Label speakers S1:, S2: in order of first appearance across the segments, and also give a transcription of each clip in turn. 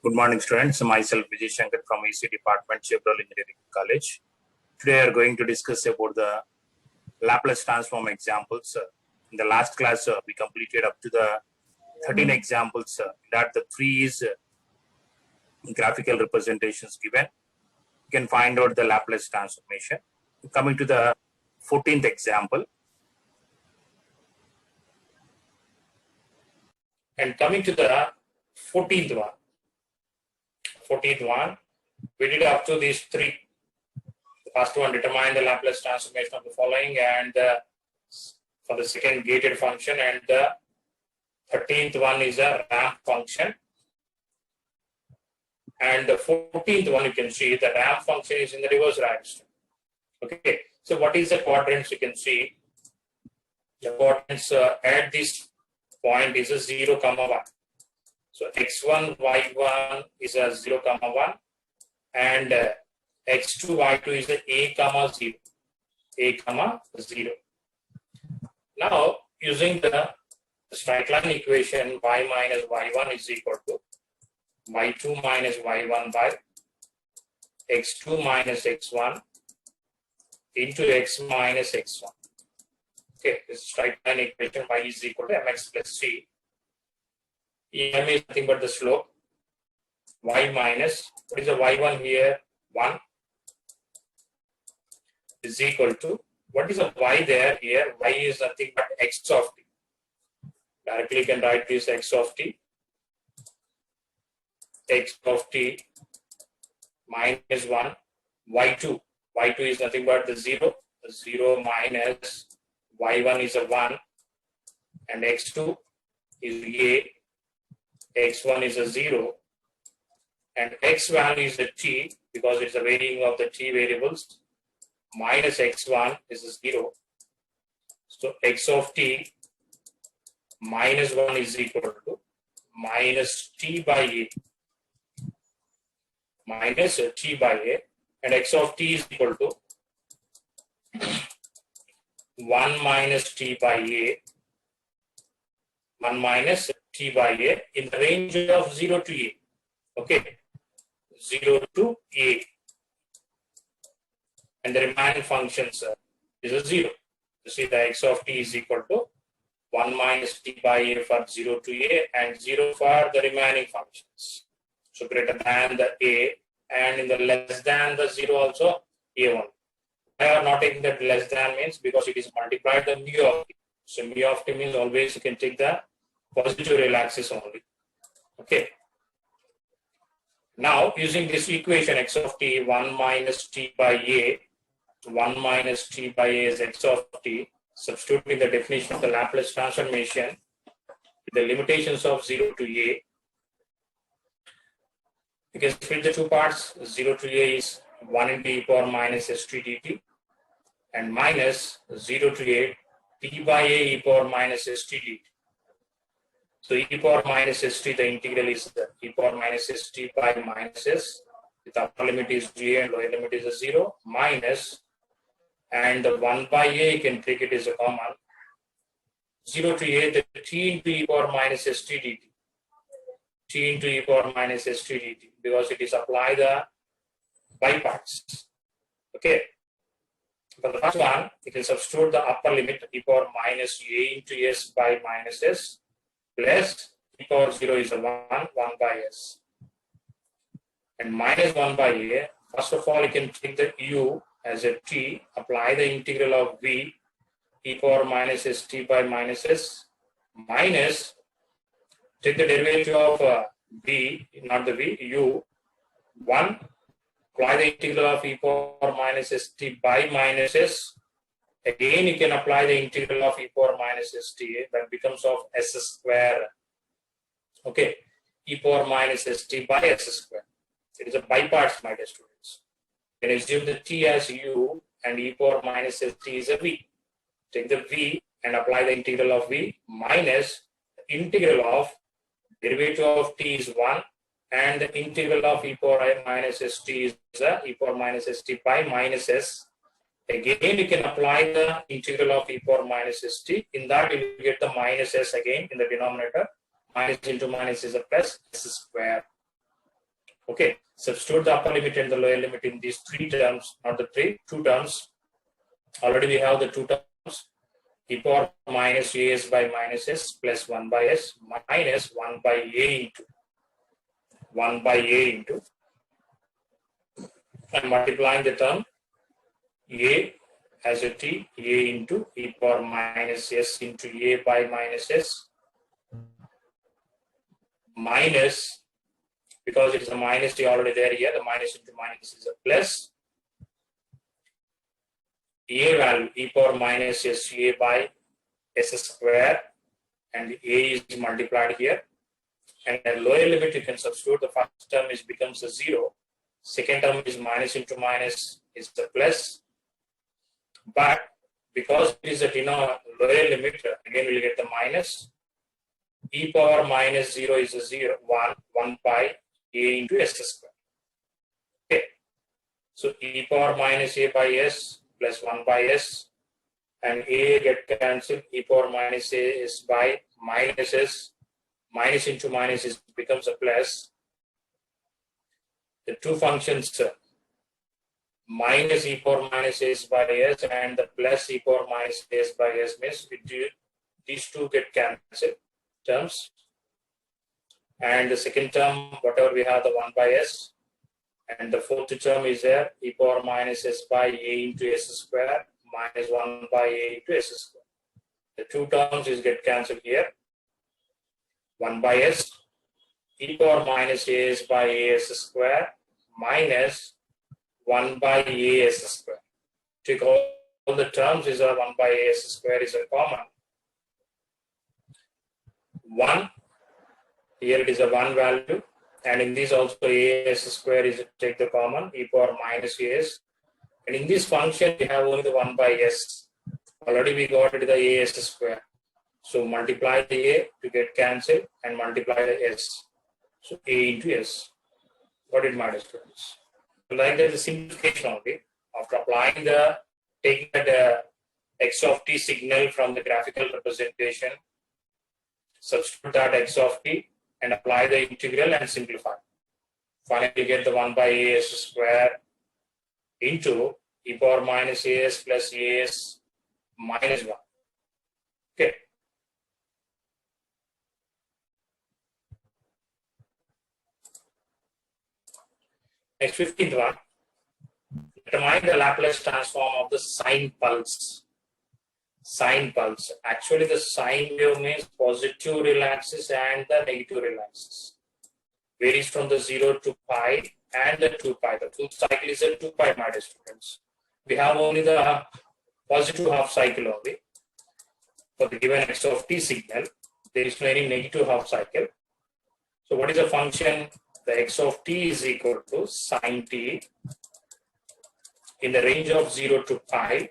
S1: Good morning, students. Myself, Vijay Shankar from EC Department, Chevrolet Engineering College. Today, we are going to discuss about the Laplace transform examples. In the last class, we completed up to the 13 examples. That the 3 is graphical representations given. You can find out the Laplace transformation. Coming to the 14th example. And coming to the 14th one. 14th one, we did up to these 3. The first one, determine the Laplace transformation of the following, and for the second, gated function, and the 13th one is a ramp function. And the 14th one, you can see the ramp function is in the reverse direction. Okay, so what is the quadrants? You can see the quadrants at this point is a 0, 1. So x1, y1 is a 0, 1, and x2, y2 is a 0. A, 0. Now, using the straight line equation, y minus y1 is equal to y2 minus y1 by x2 minus x1 into x minus x1. Okay, this straight line equation, y is equal to mx plus c. M is nothing but the slope. Y minus, what is the y1 here? 1 is equal to, what is the y there here? Y is nothing but x of t. Directly you can write this x of t. X of t minus 1. Y2. Y2 is nothing but the 0. 0 minus y1 is a 1. And x2 is a. X1 is a 0, and x1 is a t because it's a varying of the t variables, minus x1 is a 0. So x of t minus 1 is equal to minus t by a, minus t by a, and x of t is equal to 1 minus t by a, 1 minus t by a in the range of 0 to a. Okay, 0 to a. And the remaining functions is a 0. You see the x of t is equal to 1 minus t by a for 0 to a and 0 for the remaining functions. So greater than the a, and in the less than the 0 also a1. I am not taking that less than means because it is multiplied the mu of t. So mu of t means always you can take the positive real axis only. Okay. Now, using this equation x of t, 1 minus t by a, 1 minus t by a is x of t, substituting the definition of the Laplace transformation with the limitations of 0 to a. You can split the two parts. 0 to a is 1 into e power minus st dt, and minus 0 to a t by a e power minus st dt. So e power minus st, the integral is e power minus st by minus s. The upper limit is g and lower limit is a 0, minus, and the 1 by a, you can take it as a common. 0 to a, the t into e power minus st dt. T into e power minus st dt, because it is applied by parts. Okay. For the first one, you can substitute the upper limit e power minus a into s by minus s. Plus e power 0 is a 1 by s. And minus 1 by a, first of all, you can take the u as a t, apply the integral of v, e power minus st by minus s, minus, take the derivative of v, not the v, u, 1, apply the integral of e power minus st by minus s. Again, you can apply the integral of e power minus st, that becomes of s square. Okay, e power minus st by s square. It is a by parts, my dear students. You can assume the t as u and e power minus st is a v. Take the v and apply the integral of v minus the integral of derivative of t is 1 and the integral of e power minus st is e power minus st by minus s. Again, you can apply the integral of e power minus st. In that, you will get the minus s again in the denominator. Minus into minus is a plus s square. Okay, substitute the upper limit and the lower limit in these three terms, not the three, two terms. Already we have the two terms, e power minus as by minus s plus 1 by s minus 1 by a into 1 by a into, and multiplying the term a as a t, a into e power minus s into a by minus s minus, because it is a minus t already there here, the minus into minus is a plus, a value e power minus s a by s square, and the a is multiplied here, and the lower limit you can substitute. The first term is becomes a 0, second term is minus into minus is the plus, but because it is a lower limit, again we'll get the minus. E power minus 0 is a 0, 1 by a into s square. Okay, so e power minus a by s plus 1 by s, and a get cancelled, e power minus a is by minus s, minus into minus is becomes a plus. The two functions, minus e power minus s by s and the plus e power minus s by s, means these two get cancelled terms, and the second term, whatever we have, the 1 by s, and the fourth term is there, e power minus s by a into s square minus 1 by a into s square. The two terms is get cancelled here, 1 by s, e power minus a s by a s square minus 1 by a s square. Take all the terms is a 1 by a s square is a common. 1, here it is a 1 value, and in this also a s square is take the common, e power minus as, and in this function we have only the 1 by s. Already we got it the a s square, so multiply the a to get cancelled and multiply the s, so a into s. Got it, my dear students? Like that, the simplification only. After applying taking the x of t signal from the graphical representation, substitute that x of t and apply the integral and simplify. Finally, get the 1 by as square into e power minus as plus as minus 1. Okay. Next, 15th one. Determine the Laplace transform of the sine pulse. Sine pulse. Actually, the sine wave means positive relaxes and the negative relaxes. Varies from the 0 to pi and the 2 pi. The full cycle is a 2 pi, my dear students. We have only the positive half cycle only. For the given x of t signal, there is no any negative half cycle. So what is the function? The x of t is equal to sine t in the range of 0 to pi,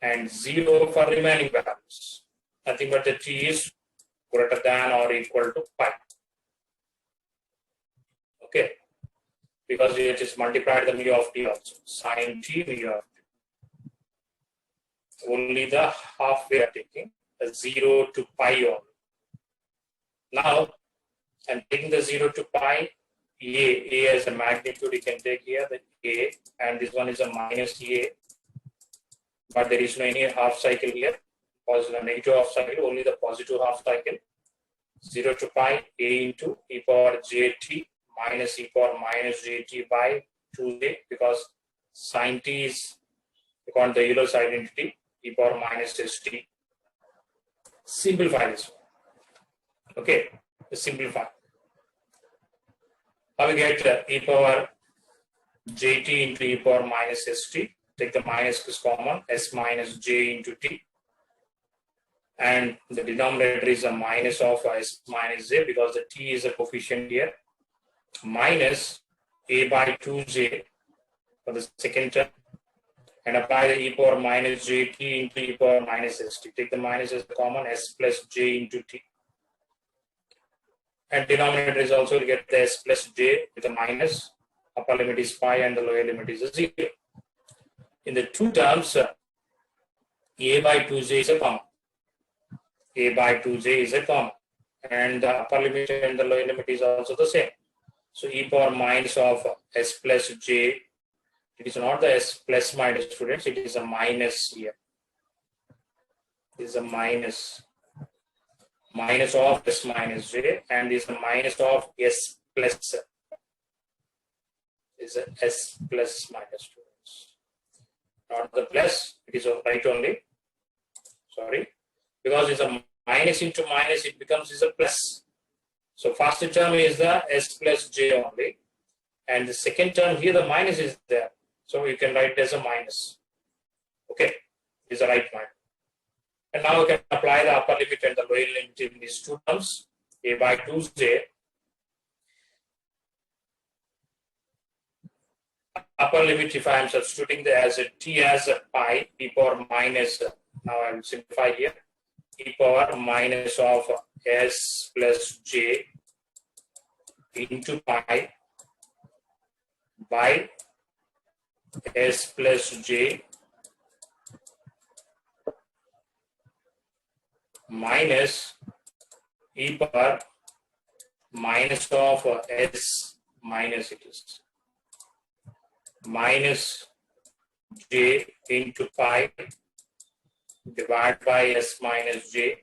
S1: and 0 for remaining values. Nothing but the t is greater than or equal to pi. Okay, because we just multiplied the mu of t also. Sine t mu of t. Only the half we are taking, the 0 to pi only. Now, I'm taking the 0 to pi, a as a magnitude, you can take here the a, and this one is a minus a. But there is no any half cycle here, positive negative half cycle, only the positive half cycle. 0 to pi a into e power jt minus e power minus jt by 2j, because sine t is according to the Euler's identity, e power minus st. Simplify this one. Okay, simplify. How we get e power jt into e power minus st? Take the minus is common, s minus j into t, and the denominator is a minus of s minus j, because the t is a coefficient here, minus a by 2j for the second term, and apply the e power minus jt into e power minus st. Take the minus as common, s plus j into t, and denominator is also to get the s plus j with a minus, upper limit is pi and the lower limit is a 0. In the two terms, a by 2j is a common. A by 2j is a common. And the upper limit and the lower limit is also the same. So e power minus of s plus j. It is not the s plus, my dear students. It is a minus here. It is a minus of s minus j, and this is a minus of s plus. Is a s plus, my dear students. Not the plus. It is a right only. Sorry, because it's a minus into minus, it becomes is a plus. So first term is the s plus j only, and the second term here the minus is there. So you can write it as a minus. Okay, is the right one. And now we can apply the upper limit and the lower limit in these two terms. A by 2j. Upper limit, if I am substituting the as a t as a pi, e power minus, now I will simplify here, e power minus of s plus j into pi by s plus j minus e power minus of s minus it is minus j into pi divided by s minus j,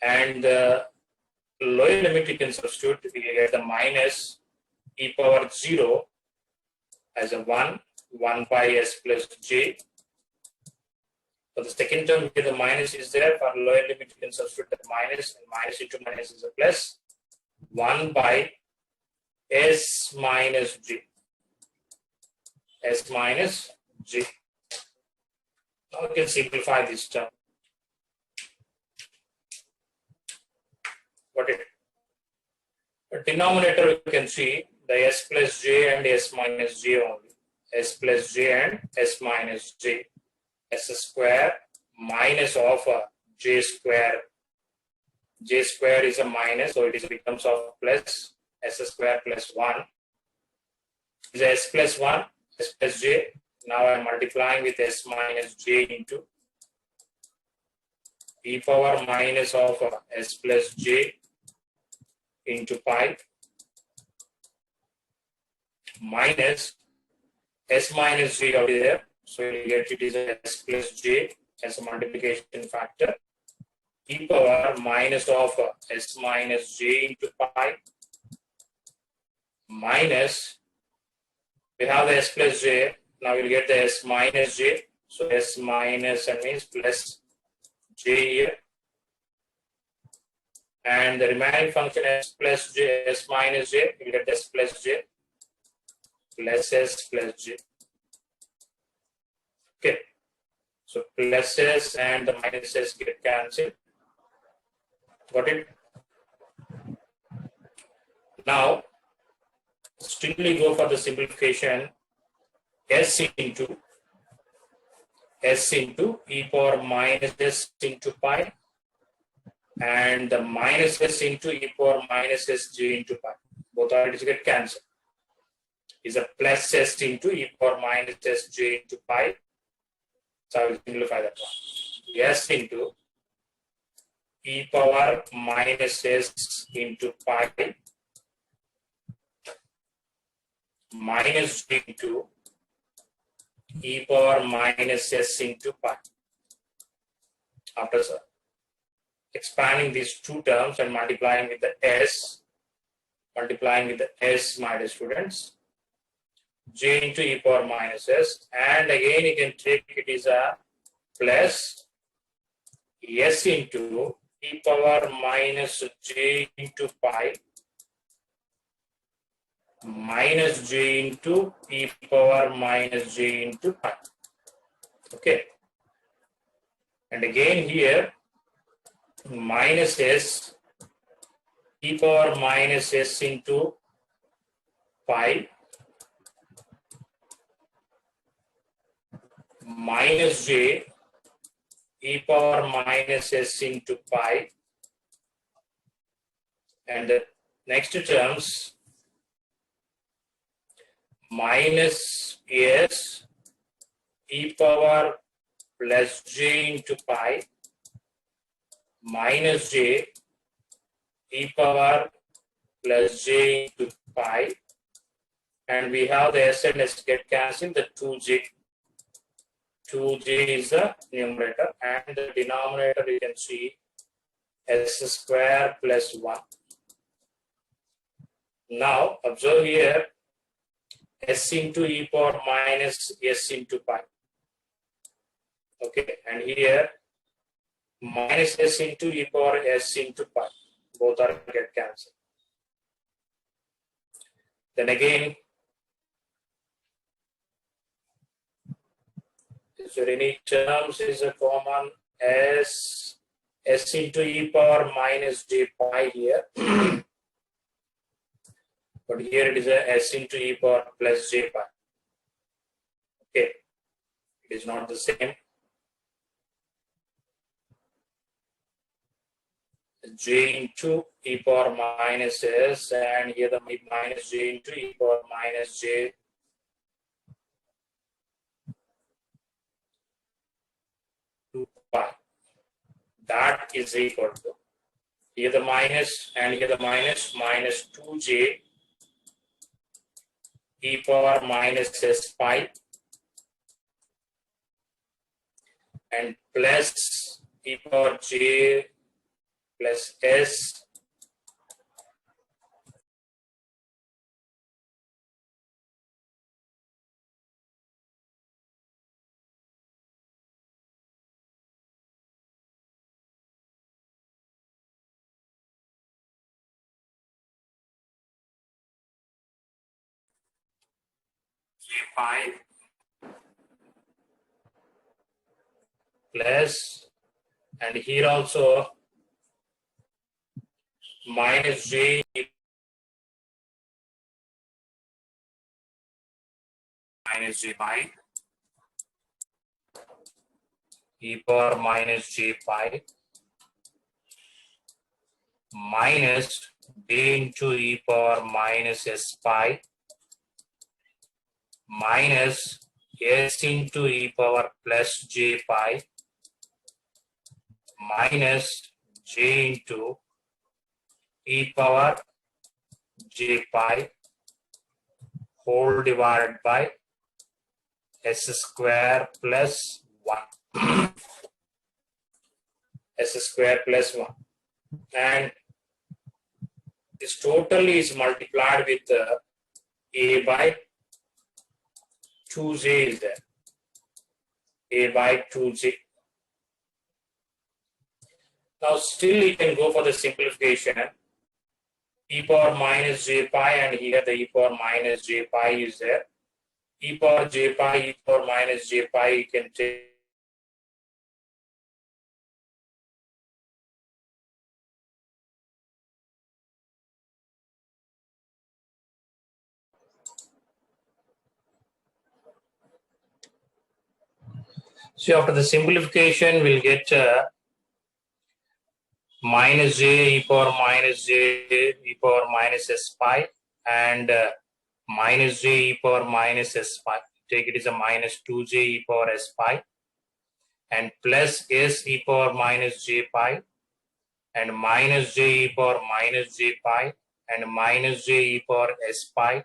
S1: and the lower limit you can substitute. We get the minus e power 0 as a 1 by s plus j. For the second term here the minus is there. For lower limit you can substitute the minus, and minus into minus is a plus 1 by s minus j. S minus j. Now we can simplify this term. Got it? The denominator you can see the s plus j and s minus j only. S plus j and s minus j. S square minus of j square. J square is a minus, so it becomes of plus s square plus 1. Is s plus 1, s plus j. Now I am multiplying with s minus j into e power minus of s plus j into pi minus s minus j over there. So you get it is s plus j as a multiplication factor. E power minus of s minus j into pi minus, we have the s plus j, now we'll get the s minus j, so s minus and means plus j here, and the remaining function s plus j, s minus j, we'll get s plus j plus s plus j. Okay, so plus s and the minus s get cancelled. Got it? Now, strictly go for the simplification. S into e power minus s into pi, and the minus s into e power minus s j into pi. Both are to get cancelled. Is a plus s into e power minus s j into pi. So I will simplify that one. S into e power minus s into pi minus j into e power minus s into pi. After expanding these two terms and multiplying with the s, my dear students, j into e power minus s, and again you can take it is a plus s into e power minus j into pi minus j into e power minus j into pi. Okay, and again here minus s e power minus s into pi minus j e power minus s into pi, and the next terms minus s e power plus j into pi minus j e power plus j into pi, and we have the s and s get cancelled, the 2j. 2j is the numerator, and the denominator you can see s square plus 1. Now observe here, s into e power minus s into pi. Okay, and here minus s into e power s into pi. Both are get cancelled. Then again, is there any terms is a common s into e power minus j pi here? But here it is a s into e power plus j pi. Okay, it is not the same. J into e power minus s, and here the minus j into e power minus j to pi. That is equal to, here the minus and here the minus, minus 2j e power minus s pi, and plus e power j plus s j pi plus, and here also minus j minus j pi e power minus j pi minus j into e power minus s pi minus s into e power plus j pi minus j into e power j pi whole divided by s square plus 1. S square plus 1. And this total is multiplied with a by 2j is there. A by 2j. Now still you can go for the simplification. E power minus j pi, and here the e power minus j pi is there. E power j pi, e power minus j pi, you can take so after the simplification, we'll get minus j e power minus j e power minus s pi, and minus j e power minus s pi. Take it as a minus 2j e power s pi, and plus s e power minus j pi, and minus j e power minus j pi, and minus j e power s pi,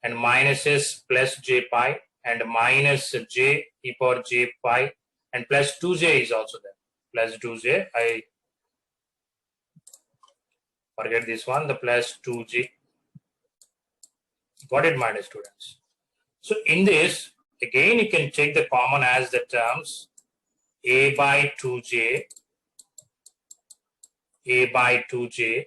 S1: and minus s plus j pi, and minus j e power j pi, and plus 2j is also there. Plus 2j, I forget this one, the plus 2j. Got it, my dear students? So in this, again you can take the common as the terms a by 2j, a by 2j.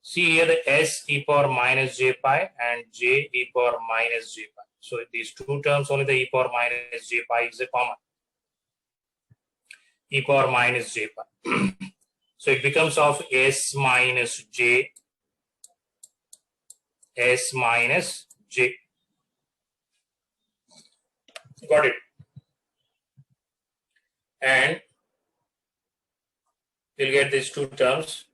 S1: See here the s e power minus j pi and j e power minus j pi. So these two terms, only the e power minus j pi is a common. E power minus j pi. So it becomes of s minus j, s minus j. Got it? And we'll get these two terms.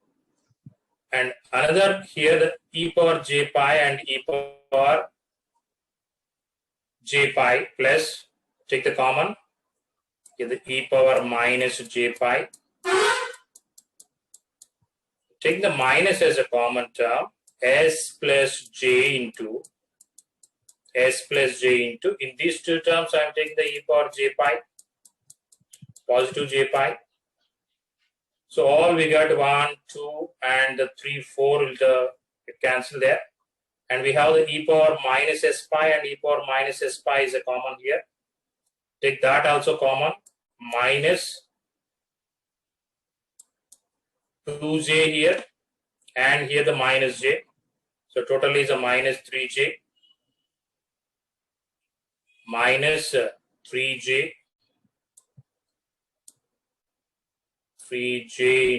S1: And another here, the e power j pi and e power j pi plus, take the common, here the e power minus j pi. Take the minus as a common term, s plus j into, in these two terms I am taking the e power j pi, positive j pi. So all we got 1, 2 and the 3, 4 will cancel there. And we have the e power minus s pi, and e power minus s pi is a common here. Take that also common, minus 2j here, and here the minus j. So total is a minus 3j, minus 3j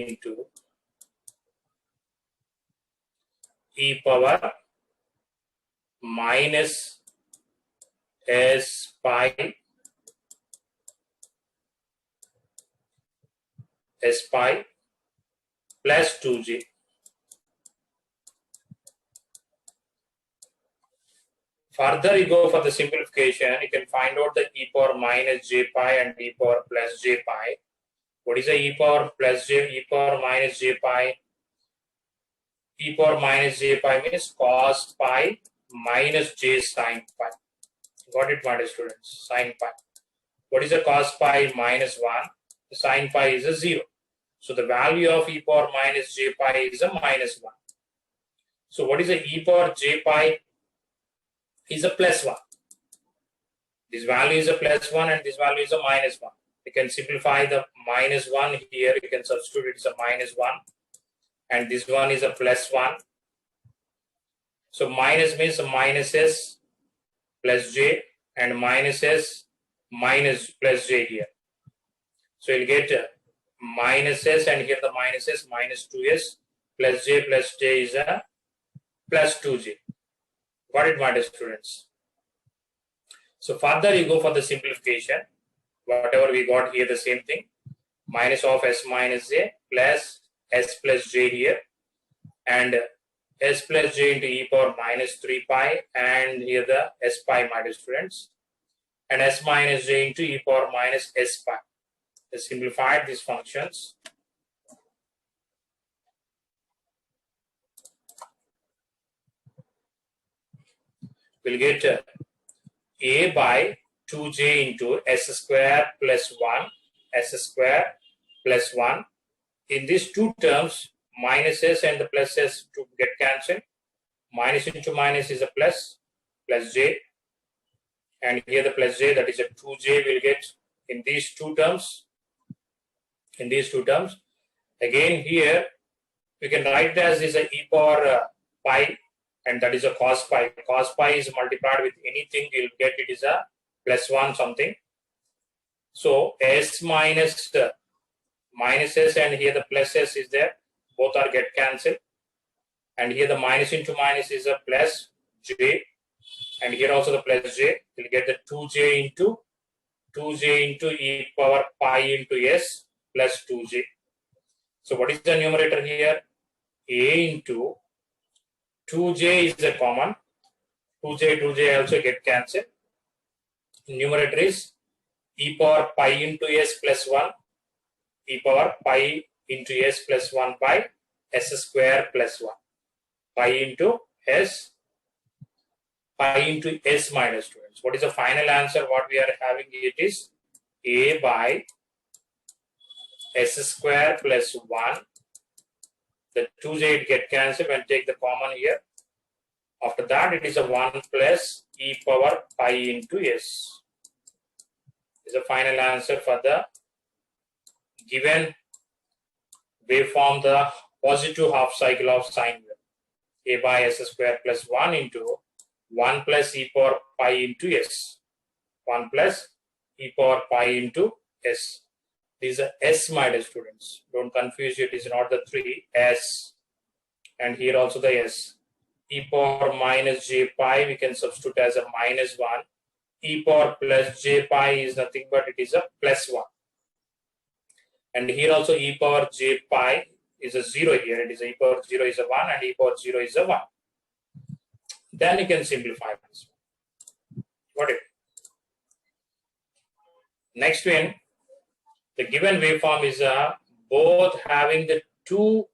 S1: into e power minus s pi plus 2j. Further you go for the simplification, you can find out the e power minus j pi and e power plus j pi. What is the e power plus j, e power minus j pi? E power minus j pi means cos pi minus j sin pi. Got it, my dear students? Sin pi. What is the cos pi? Minus 1. The sin pi is a 0. So the value of e power minus j pi is a minus 1. So what is the e power j pi? Is a plus 1. This value is a plus 1 and this value is a minus 1. You can simplify the minus 1 here. You can substitute it as a minus 1. And this one is a plus 1. So minus means minus s plus j, and minus s minus plus j here. So you'll get minus s, and here the minus s, minus 2s plus j is a plus 2j. Got it, my dear students? So further you go for the simplification. Whatever we got here, the same thing. Minus of s minus j plus s plus j here, and s plus j into e power minus 3 pi, and here the s pi, my dear students, and s minus j into e power minus s pi. Let's simplify these functions. We'll get a by 2j into s square plus 1, s square plus 1. In these two terms, minus s and the plus s to get cancelled. Minus into minus is a plus j. And here the plus j, that is a 2j, will get in these two terms. Again here, we can write as is a e power pi, and that is a cos pi. Cos pi is multiplied with anything, you'll get it is a plus 1 something. So s minus minus s, and here the plus s is there. Both are get cancelled. And here the minus into minus is a plus j. And here also the plus j. You'll get the 2j into e power pi into s plus 2j. So what is the numerator here? A into 2j is the common. 2j also get cancelled. Numerator is e power pi into s plus 1. E power pi into s plus 1 by s square plus 1. Pi into s minus students. What is the final answer? What we are having, it is a by s square plus 1. The 2j get cancelled and take the common here. After that, it is a 1 plus e power pi into s. Is the final answer for the given waveform, the positive half cycle of sine wave. A by s square plus 1 into 1 plus e power pi into s. 1 plus e power pi into s. These are s, my dear students. Don't confuse it. It is not the 3 s. And here also the s. E power minus j pi, we can substitute as a minus 1. E power plus j pi is nothing but it is a plus 1. And here also e power j pi is a 0 here. It is e power 0 is a 1 and e power 0 is a 1. Then you can simplify this one. Got it? Next one, the given waveform is both having the two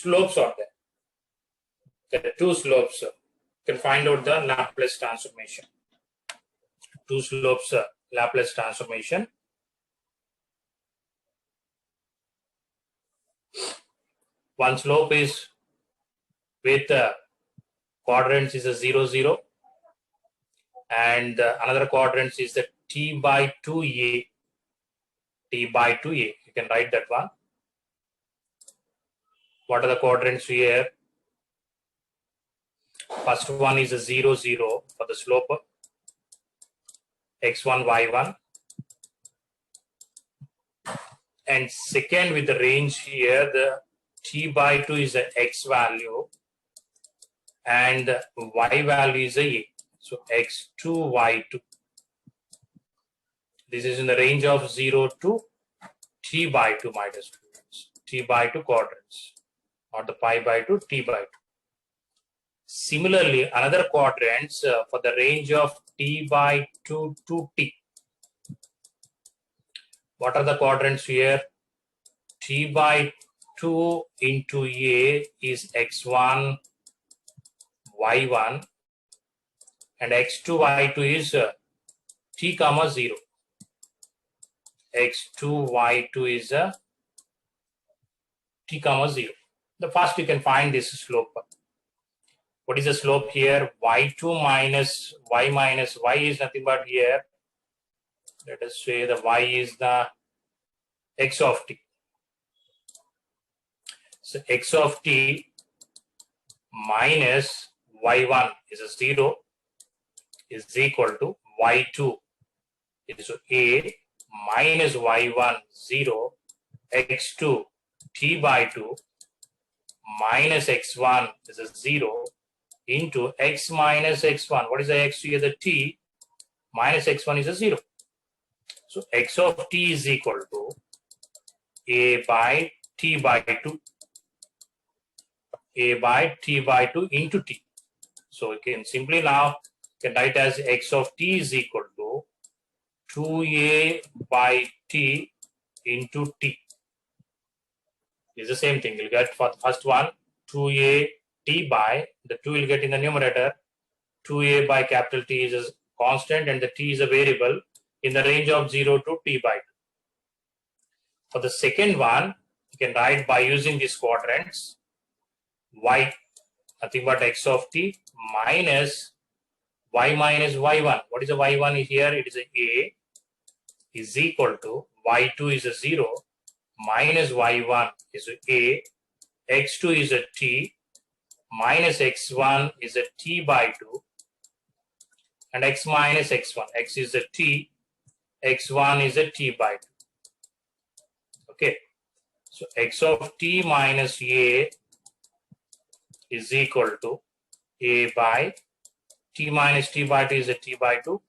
S1: slopes are there. There are two slopes. You can find out the Laplace transformation. Two slopes, Laplace transformation. One slope is with quadrants is a 0, 0. And another quadrant is the t by 2a. T by 2a. You can write that one. What are the quadrants here? First one is a 0, 0 for the slope. X1, Y1. And second with the range here, the t by 2 is the x value and y value is a. So x2, y2. This is in the range of 0 to t by 2, my dear students. T by 2 quadrants, not the pi by 2, t by 2. Similarly, another quadrants for the range of t by 2 to t. What are the quadrants here? T by 2 into a is x1, y1, and x2, y2 is t comma 0. x2, y2 is t comma 0. The first you can find this slope. What is the slope here? y2 minus y is nothing but here. Let us say the y is the x of t. So x of t minus y1 is a 0 is equal to y2 is a minus y1 0 x2 t by 2 minus x1 is a 0 into x minus x1. What is the x here? The t minus x1 is a 0. So x of t is equal to a by t by 2. A by t by 2 into t. So you can simply now can write as x of t is equal to 2a by t into t. It's the same thing. You'll get for the first one 2a t by, the 2 will get in the numerator, 2a by capital T is a constant and the t is a variable in the range of 0 to t by 2. For the second one, you can write by using these quadrants, y, nothing but x of t minus y minus y1. What is the y1 here? It is a is equal to y2 is a 0 minus y1 is a, x2 is a t minus x1 is a t by 2 and x minus x1. X is a t, x1 is a t by 2. Okay. So x of t minus a is equal to a by t minus t by 2 is a t by 2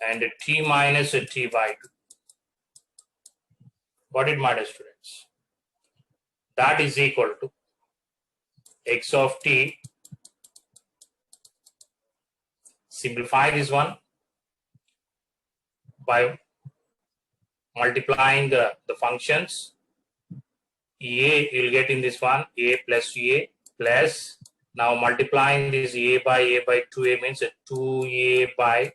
S1: and t minus a t by 2. Got it, my dear students? That is equal to x of t. Simplify this one by multiplying the functions. A you will get in this one a plus now multiplying this a by 2a means 2a by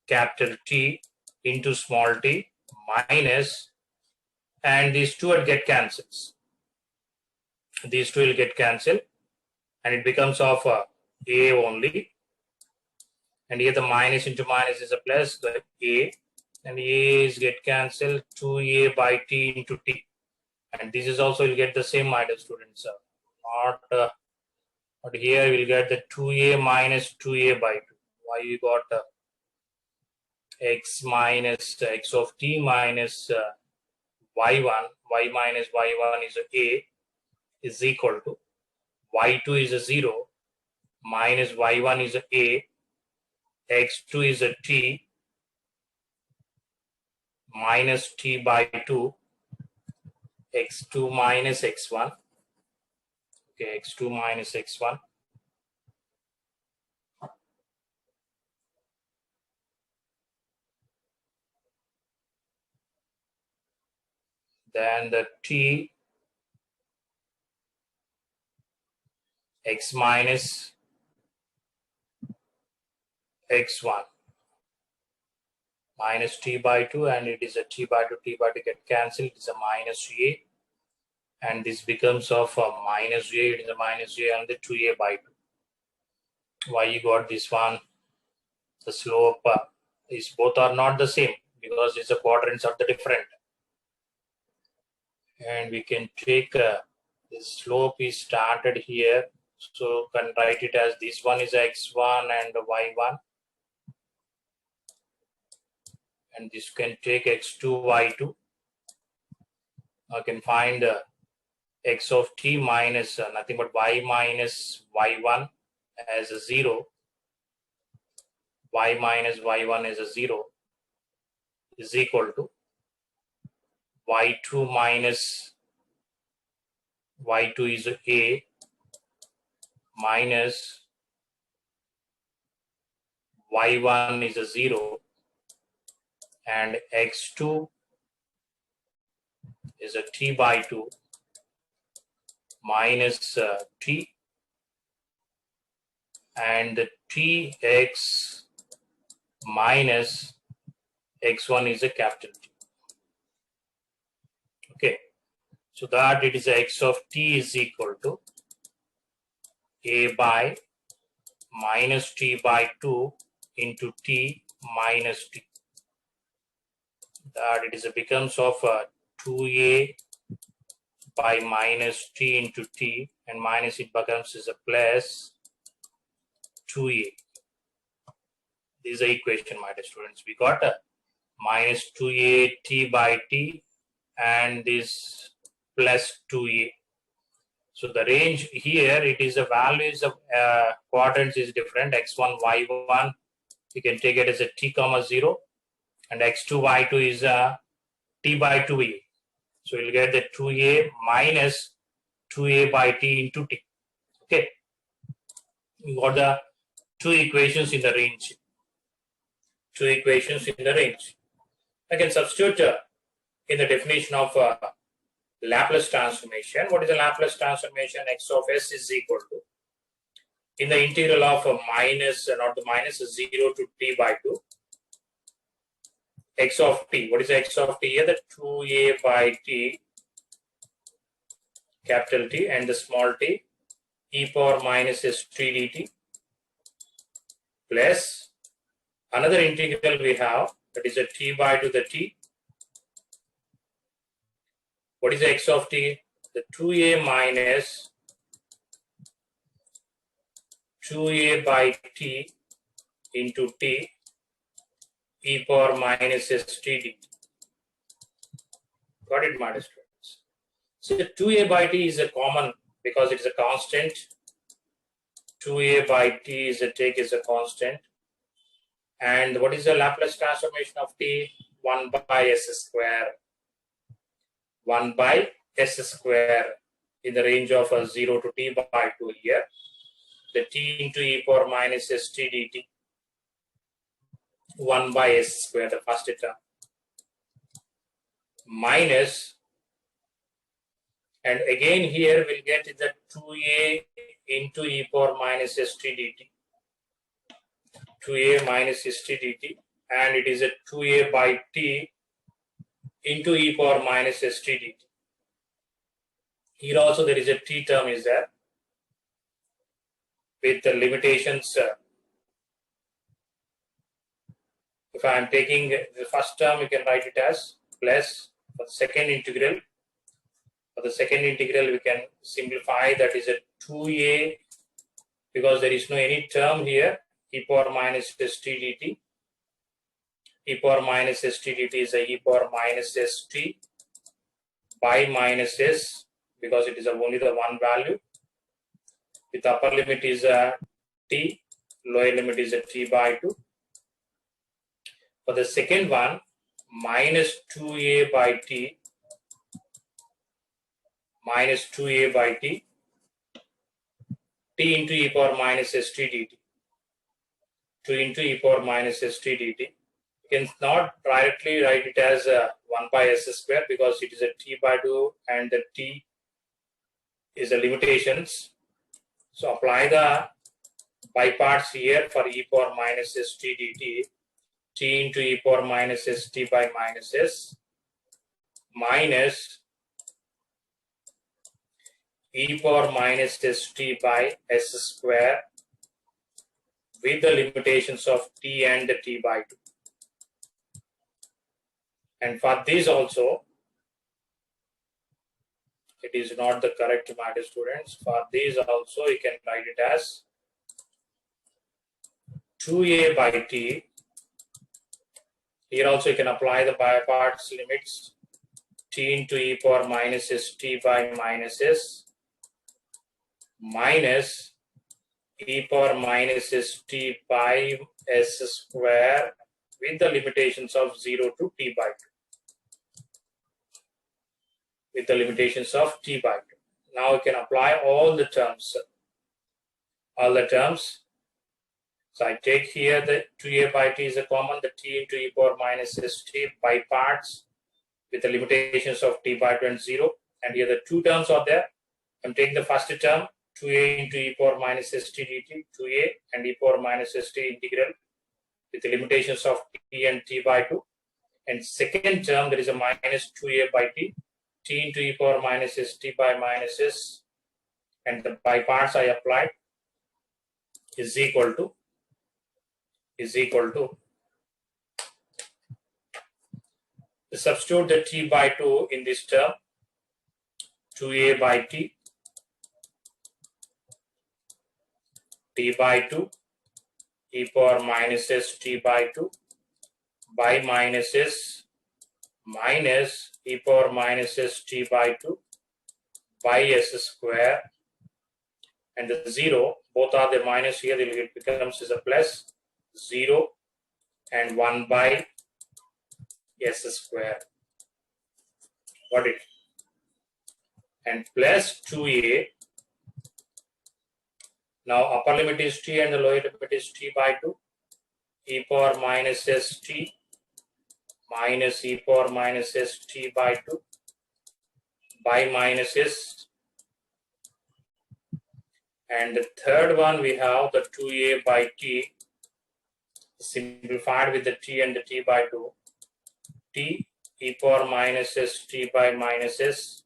S1: capital T into small t minus, and these two will get cancels. These two will get cancelled and it becomes of a only, and here the minus into minus is a plus, the a, and a is get cancelled, 2a by t into t, and this is also will get the same, my dear students. But here we'll get the 2a minus 2a by 2. Why you got x minus x of t minus y1, y minus y1 is a is equal to y2 is a 0 minus y1 is a, x2 is a t minus t by 2, x2 minus x1. Okay, x2 minus x1. Then the t x minus x1 minus t by 2, and it is a t by 2 get cancelled, it is a minus a, and this becomes of a minus a, it is a minus a and the 2a by 2. Why you got this one? The slope is both are not the same because it's the quadrants are the different. And we can take the slope is started here, so can write it as this one is x1 and y1, and this can take x2 y2. I can find x of t minus nothing but y minus y1 as a 0, y minus y1 as a 0 is equal to y2 minus y2 is a minus y1 is a 0, and x2 is a t by 2 minus t, and the tx minus x1 is a capital T. Okay, so that it is x of t is equal to a by minus t by 2 into t minus t. That it is becomes of 2a by minus t into t, and minus it becomes is a plus 2a. This is the equation, my dear students. We got a minus 2a t by t and this plus 2a. So the range here, it is the values of quadrants is different. x1, y1, you can take it as a t comma 0, and x2, y2 is t by 2a. So you'll get the 2a minus 2a by t into t. Okay, you got the two equations in the range. Two equations in the range. I can substitute in the definition of Laplace transformation. What is the Laplace transformation? X of s is equal to, in the integral of minus, not the minus, 0 to t by 2, x of t. What is x of t here? The 2a by t, capital T, and the small t, e power minus s t dt, plus another integral we have, that is a t by 2 the t. What is the x of t? The 2a minus 2a by t into t, e power minus s t dt. Got it, my dear students? So 2a by t is a common because it is a constant. 2a by t is a take is a constant. And what is the Laplace transformation of t? 1 by s square. 1 by s square in the range of 0 to t by 2 here. The t into e power minus s t dt. 1 by s square, the first term. Minus, and again here we'll get the 2a into e power minus s t dt. 2a minus s t dt, and it is a 2a by t into e power minus s t dt. Here also there is a t term is there with the limitations. If I am taking the first term, you can write it as plus. For the second integral, we can simplify, that is a 2a, because there is no any term here, e power minus s t dt. E power minus s t dt is a e power minus s t by minus s, because it is only the one value. With upper limit is a t, lower limit is a t by 2. For the second one, minus 2a by t, minus 2a by t, t into e power minus s t dt. 2 into e power minus s t dt. You can not directly write it as 1 by s square because it is a t by 2 and the t is the limitations. So apply the by parts here for e power minus st dt, t into e power minus st by minus s minus e power minus st by s square with the limitations of t and t by 2. And for this also, it is not the correct matter, students. For this also, you can write it as 2a by t. Here also you can apply the by parts limits, t into e power minus st by minus s minus e power minus st by s square with the limitations of 0 to t by 2. With the limitations of t by 2. Now we can apply all the terms. So I take here the 2a by t is a common, the t into e power minus st by parts with the limitations of t by 2 and 0. And here the two terms are there. I'm taking the first term, 2a into e power minus st dt, 2a and e power minus st integral with the limitations of t and t by 2. And second term, there is a minus 2a by t, t into e power minus st by minus s, and the by parts I applied is equal to substitute the t by 2 in this term, 2a by t by 2 e power minus s t by 2 by minus s minus e power minus s t by 2 by s square, and the 0, both are the minus here, it becomes as a plus, 0 and 1 by s square. Got it? And plus 2a. Now upper limit is t and the lower limit is t by 2. E power minus st minus e power minus st by 2 by minus s. And the third one we have the 2a by t simplified with the t and the t by 2. T e power minus st by minus s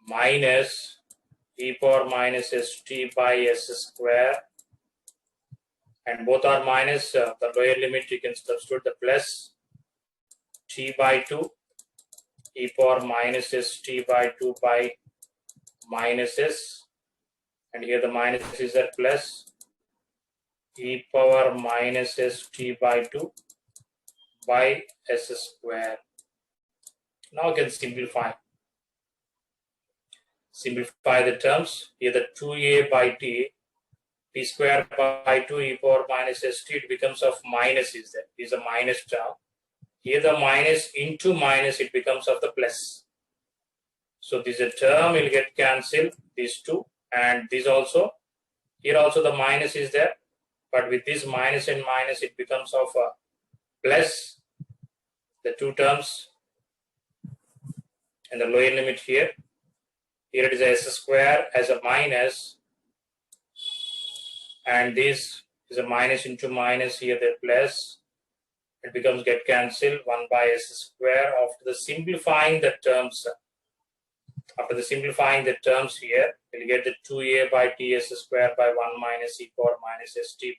S1: minus e power minus st by s square, and both are minus, the lower limit you can substitute the plus, t by 2 e power minus st by 2 by minus s, and here the minus is at plus, e power minus st by 2 by s square. Now you can simplify the terms. Here the 2a by t square by 2 e power minus st, it becomes of minus is there. Is a minus term. Here the minus into minus, it becomes of the plus. So this a term will get cancelled, these two, and this also. Here also the minus is there, but with this minus and minus, it becomes of a plus, the two terms, and the lower limit here. Here it is a s square as a minus, and this is a minus into minus, here the plus. It becomes get cancelled, 1 by s square. After simplifying the terms here, we'll get the 2a by t s square by 1 minus e power minus st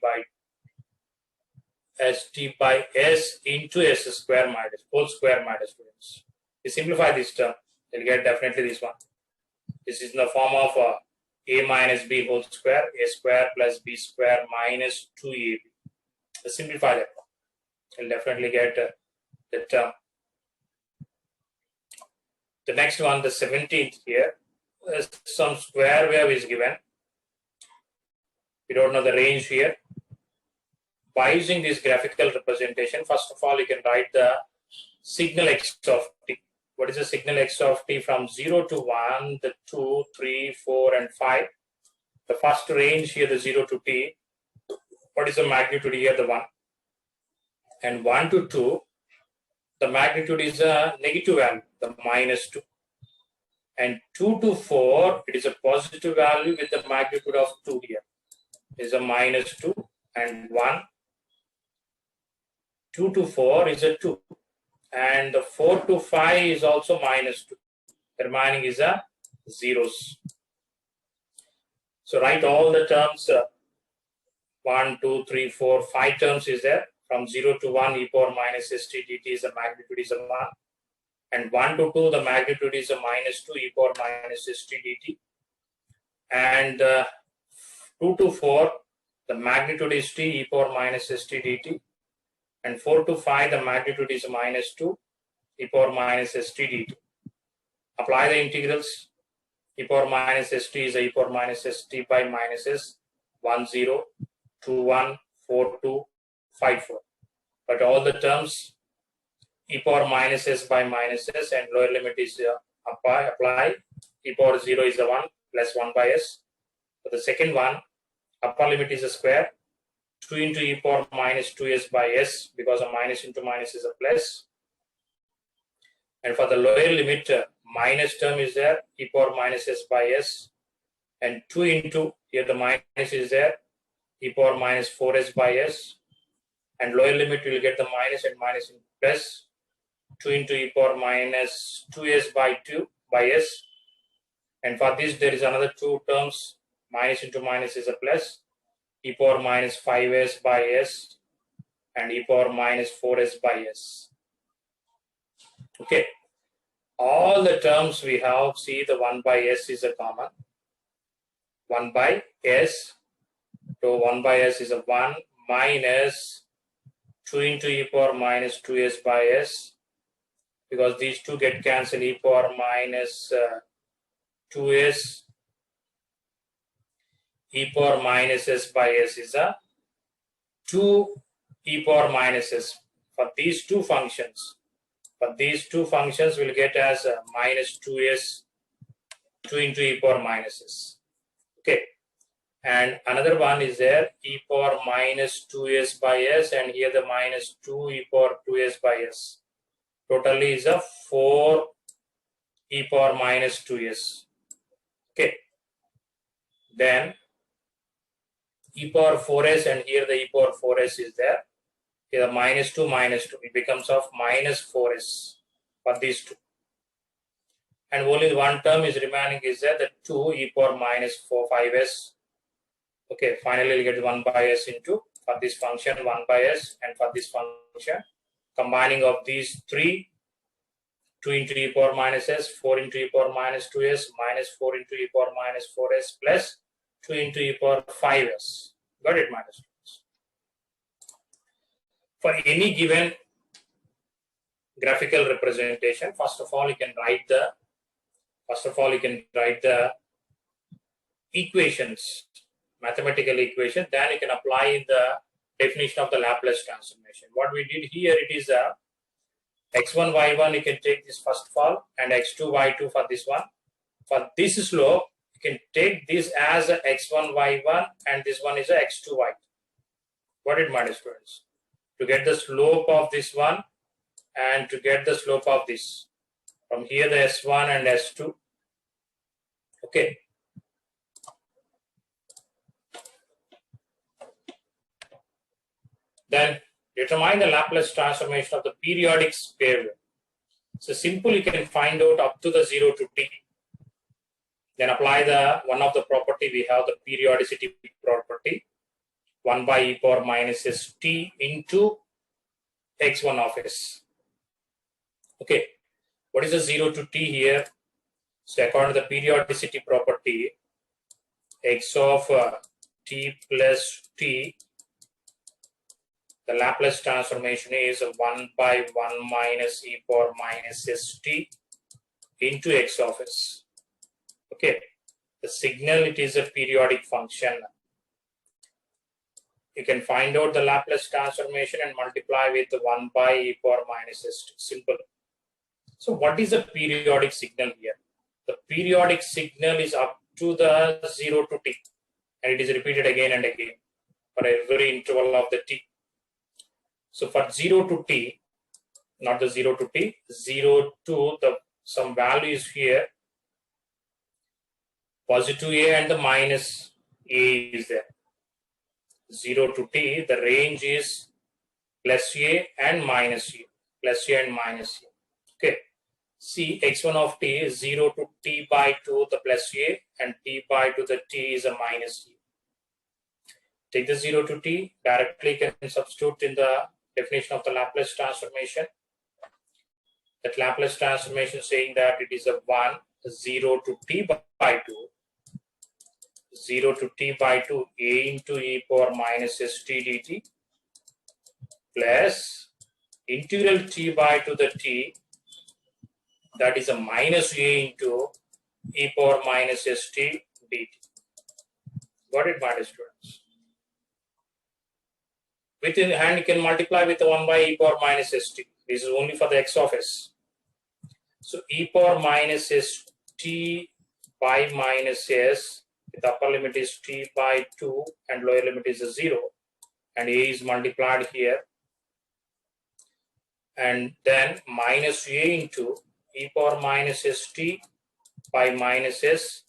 S1: by s into s square minus whole square minus students. We simplify this term, we'll get definitely this one. This is in the form of a minus b whole square, a square plus b square minus 2ab. Let's simplify that one. We'll definitely get the term. The next one, the 17th here, some square wave is given. We don't know the range here. By using this graphical representation, first of all, you can write the signal x of t. What is the signal x of t from 0 to 1, the 2, 3, 4, and 5? The first range here, the 0 to t. What is the magnitude here? The 1. And 1 to 2, the magnitude is a negative value, the minus 2. And 2 to 4, it is a positive value with the magnitude of 2 here. It is a minus 2 and 1. 2 to 4 is a 2. And the 4 to 5 is also minus 2. The remaining is a zeros. So write all the terms. 1, 2, 3, 4, 5 terms is there. From 0 to 1, e power minus st dt is the magnitude is a 1. And 1 to 2, the magnitude is a minus 2, e power minus st dt. And 2 to 4, the magnitude is t, e power minus st dt. And 4 to 5, the magnitude is minus 2, e power minus st dt. Apply the integrals. E power minus st is e power minus st by minus s, 1, 0, 2, 1, 4, 2, 5, 4. But all the terms, e power minus s by minus s, and lower limit is apply. E power 0 is the 1 plus 1 by s. For the second one, upper limit is a square. 2 into e power minus 2s by s, because a minus into minus is a plus. And for the lower limit, minus term is there, e power minus s by s. And 2 into, here the minus is there, e power minus 4s by s. And lower limit will get the minus and minus in plus. 2 into e power minus 2s by 2 by s. And for this, there is another 2 terms, minus into minus is a plus. E power minus 5s by s and e power minus 4s by s. Okay. All the terms we have, see the 1 by s is a common. 1 by s. So 1 by s is a 1 minus 2 into e power minus 2s by s. Because these two get cancelled, e power minus 2s. E power minus s by s is a 2 e power minus s. For these two functions, will get as a minus 2s, 2 into e power minus s. Okay. And another one is there, e power minus 2s by s, and here the minus 2 e power 2s by s. Totally is a 4 e power minus 2s. Okay. Then e power 4s, and here the e power 4s is there. Here the minus 2 minus 2, it becomes of minus 4s for these two. And only one term is remaining is there, the 2 e power minus 5s. Okay, finally we'll get 1 by s into, for this function 1 by s, and for this function, combining of these 3, 2 into e power minus s, 4 into e power minus 2s, minus 4 into e power minus 4s, plus 2 into e power 5s. Got it, my students? For any given graphical representation, first of all, you can write the equations, mathematical equation, then you can apply the definition of the Laplace transformation. What we did here, it is a x1, y1, you can take this first of all, and x2, y2 for this one. For this slope, you can take this as a x1, y1, and this one is a x2, y2. Got it, my students? To get the slope of this one, and to get the slope of this. From here, the s1 and s2. Okay. Then determine the Laplace transformation of the periodic sphere wave. So simple, you can find out up to the 0 to t. Then apply the one of the property, we have the periodicity property, 1 by e power minus s t into x1 of s. Okay, what is the 0 to t here? So according to the periodicity property, x of t plus t, the Laplace transformation is 1 by 1 minus e power minus st into x of s. Okay, the signal, it is a periodic function. You can find out the Laplace transformation and multiply with 1 by e power minus st. Simple. So what is the periodic signal here? The periodic signal is up to the 0 to t, and it is repeated again and again for every interval of the t. So for 0 to t, not the 0 to t, 0 to the some value is here, positive a and the minus a is there. 0 to t, the range is plus a and minus a, plus a and minus a. Okay. See, x1 of t is 0 to t by 2, the plus a, and t by 2, the t is a minus a. Take the 0 to t, directly can substitute in the definition of the Laplace transformation. That Laplace transformation saying that it is a 1, 0 to t by 2, 0 to t by 2 a into e power minus st dt plus integral t by 2 the t, that is a minus a into e power minus st dt. Got it, my students? With in hand, you can multiply with 1 by e power minus st. This is only for the x of s. So e power minus st by minus s, with upper limit is t by 2 and lower limit is a 0, and a is multiplied here, and then minus a into e power minus st by minus s,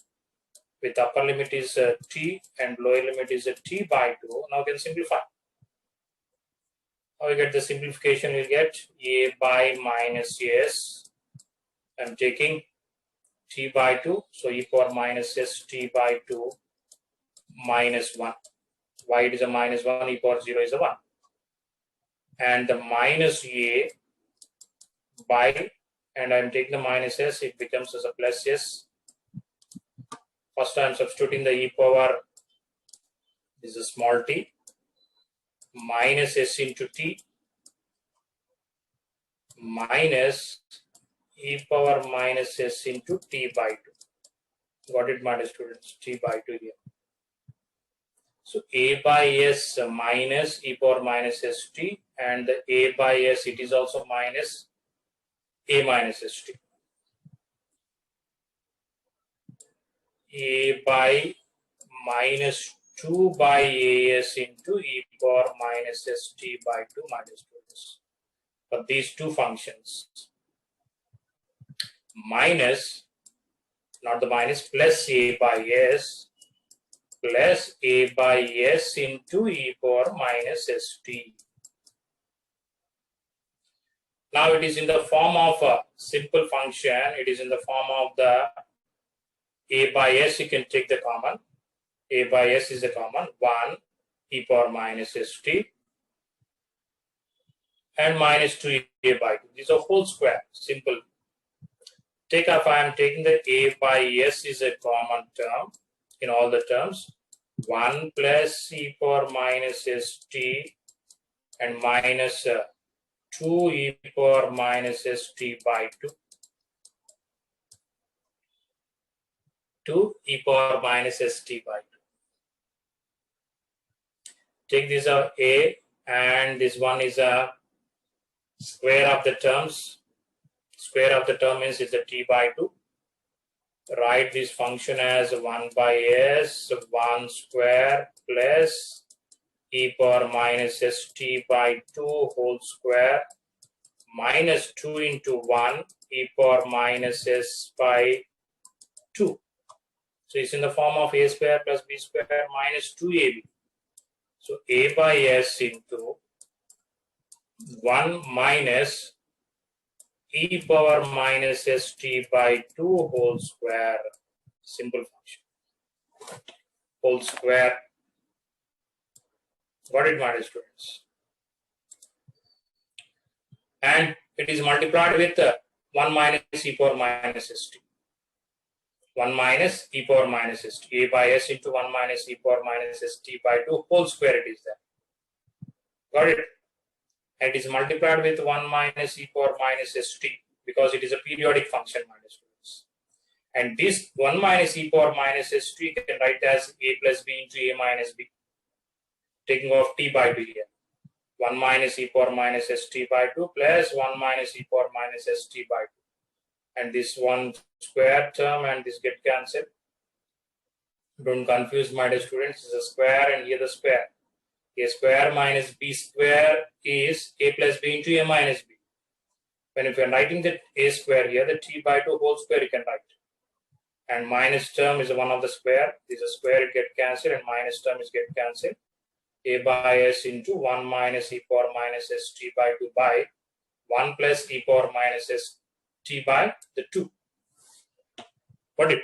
S1: with upper limit is t and lower limit is a t by 2. Now we can simplify. Now we get the simplification, we get a by minus s. I'm taking t by 2, so e power minus s t by 2 minus 1. Why it is a minus 1? E power 0 is a 1. And the minus a by, and I'm taking the minus s, it becomes as a plus s. First I'm substituting the e power, this is a small t, minus s into t minus e power minus s into t by 2. Got it, my students? T by 2 here. So a by s minus e power minus st, and the a by s, it is also minus a minus st. A by minus 2 by as into e power minus st by 2 minus students. For these two functions, minus, not the minus, plus a by s plus a by s into e power minus st. Now it is in the form of a simple function. It is in the form of the a by s, you can take the common. A by s is a common, 1 e power minus st and minus 2 a by 2. This is a whole square, simple. Take off, I am taking the a by s is a common term in all the terms. 1 plus e power minus st and minus 2 e power minus st by 2. 2 e power minus st by 2. Take this a, and this one is a square of the terms. Square of the term means it's a t by 2. Write this function as 1 by s 1 square plus e power minus st by 2 whole square minus 2 into 1 e power minus s by 2. So it's in the form of a square plus b square minus 2ab. So a by s into 1 minus e power minus st by 2 whole square, simple function, whole square. Got it, my students? And it is multiplied with 1 minus e power minus st. 1 minus e power minus st. A by s into 1 minus e power minus st by 2 whole square, it is there. Got it? It is multiplied with 1 minus e power minus st because it is a periodic function, my students. And this 1 minus e power minus st can write as a plus b into a minus b. Taking off t by 2 here. 1 minus e power minus st by 2 plus 1 minus e power minus st by 2. And this one square term and this get cancelled. Don't confuse, my dear students. This is a square and here the square. A square minus b square is a plus b into a minus b. When if you are writing the a square here, the t by 2 whole square you can write. and minus term is one of the square. This is a square, it get cancelled, and minus term is get cancelled. A by s into 1 minus e power minus st by 2 by 1 plus e power minus st by the 2. Got it?